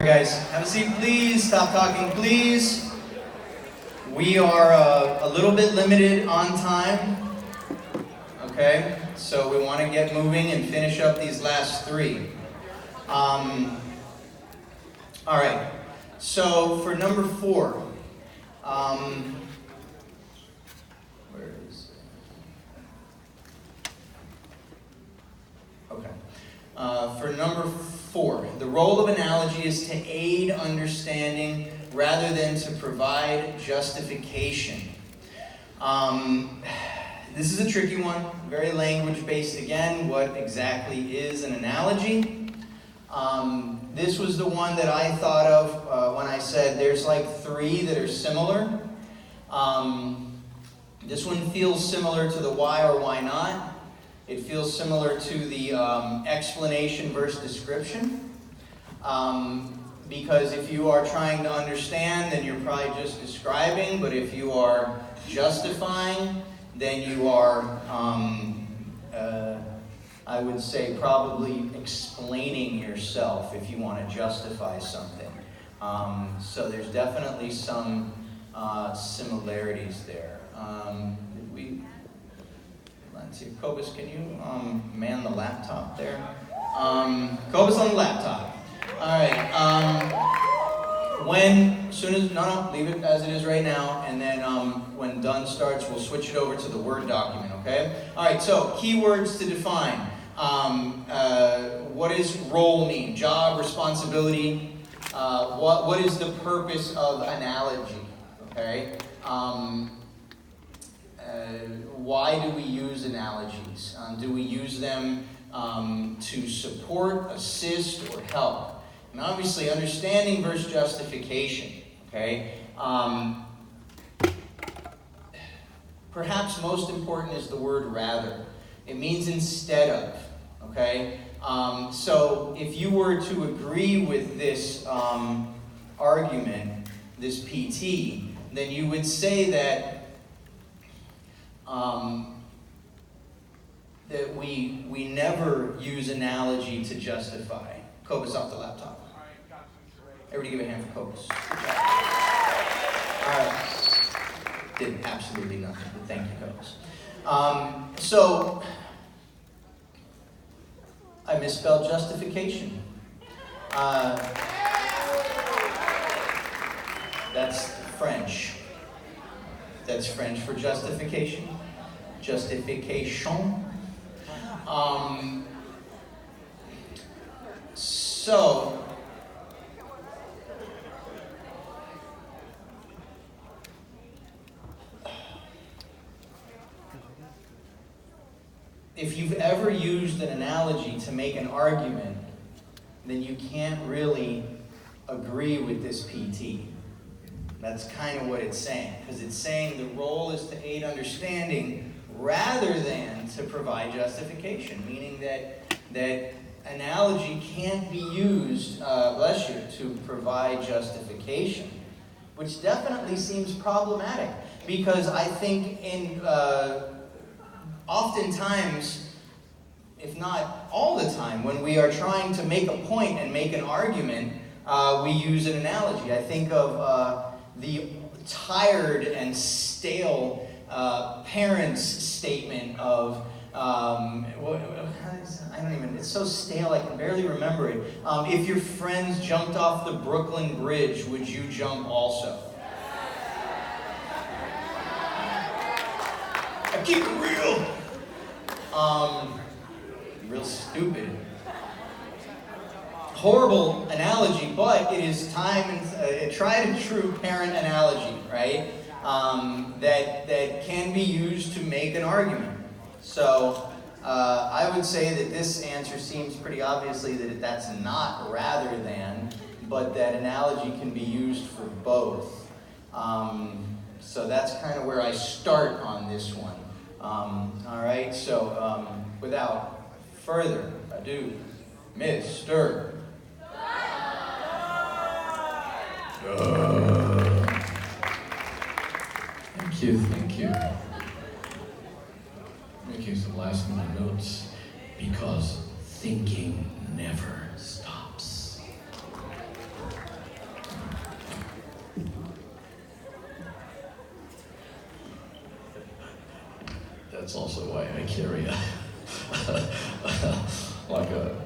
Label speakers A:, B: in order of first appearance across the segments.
A: Guys, have a seat, please. Stop talking, please. We are a little bit limited on time. Okay, so we want to get moving and finish up these last three. All right. So for number 4, where is it? Okay. For number 4, the role of analogy is to aid understanding rather than to provide justification. This is a tricky one, very language-based again. What exactly is an analogy? This was the one that I thought of when I said there's like 3 that are similar. This one feels similar to the why or why not. It feels similar to the explanation versus description. Because if you are trying to understand, then you're probably just describing. But if you are justifying, then you are, I would say, probably explaining yourself if you want to justify something. So there's definitely some similarities there. Let's see, Cobus, can you man the laptop there? Cobus on the laptop. All right. Leave it as it is right now, and then when done starts, we'll switch it over to the Word document, okay? All right, so keywords to define. What does role mean? Job, responsibility. What is the purpose of analogy, okay? Why do we use analogies? Do we use them to support, assist, or help? And obviously, understanding versus justification, okay? Perhaps most important is the word rather. It means instead of, okay? So if you were to agree with this argument, this PT, then you would say that that we never use analogy to justify. Cobus off the laptop. Everybody give a hand for Cobus. All right. Did absolutely nothing, but thank you, Cobus. So, I misspelled justification. That's French. That's French for justification. Justification. So, if you've ever used an analogy to make an argument, then you can't really agree with this PT. That's kind of what it's saying, because it's saying the role is to aid understanding rather than to provide justification, meaning that analogy can't be used, to provide justification, which definitely seems problematic, because I think oftentimes, if not all the time, when we are trying to make a point and make an argument, we use an analogy. I think of the tired and stale parents' statement of, it's so stale I can barely remember it. If your friends jumped off the Brooklyn Bridge, would you jump also? I keep it real. Real stupid. Horrible analogy, but it is a tried and true parent analogy, right? That can be used to make an argument. So I would say that this answer seems pretty obviously that that's not rather than, but that analogy can be used for both. So that's kind of where I start on this one. All right, so without further ado, Mr.
B: Thank you. Making some last minute notes because thinking never stops. That's also why I carry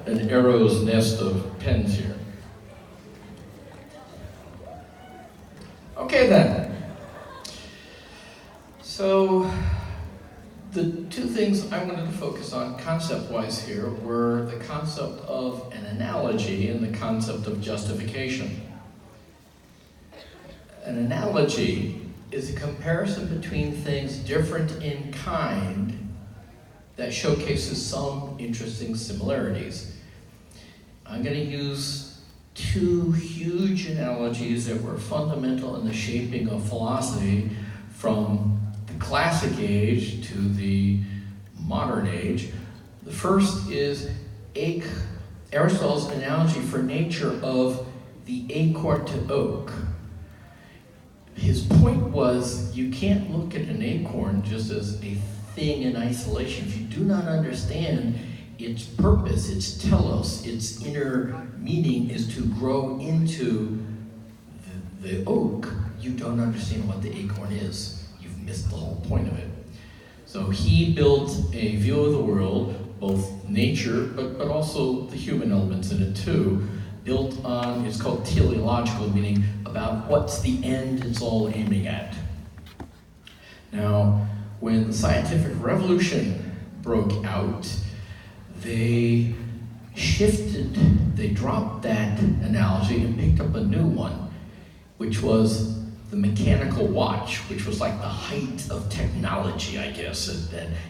B: an arrow's nest of pens here. Okay then. So the two things I wanted to focus on concept-wise here were the concept of an analogy and the concept of justification. An analogy is a comparison between things different in kind that showcases some interesting similarities. I'm going to use two huge analogies that were fundamental in the shaping of philosophy from the classic age to the modern age. The first is Aristotle's analogy for nature of the acorn to oak. His point was, you can't look at an acorn just as a thing in isolation. If you do not understand its purpose, its telos, its inner meaning is to grow into the oak, you don't understand what the acorn is. You've missed the whole point of it. So he built a view of the world, both nature, but also the human elements in it too, built on, it's called teleological, meaning about what's the end it's all aiming at. Now, when the scientific revolution broke out, they dropped that analogy and picked up a new one, which was the mechanical watch, which was like the height of technology, I guess,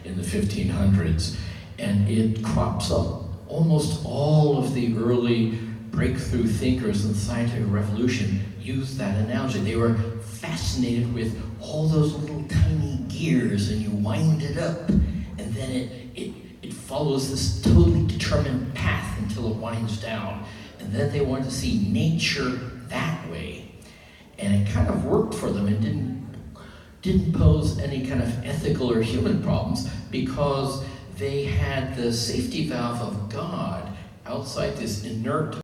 B: in the 1500s. And it crops up. Almost all of the early breakthrough thinkers in the scientific revolution used that analogy. They were fascinated with all those little tiny gears, and you wind it up, and then it follows this totally determined path until it winds down. And then they wanted to see nature that way. And it kind of worked for them. It didn't pose any kind of ethical or human problems because they had the safety valve of God outside this inert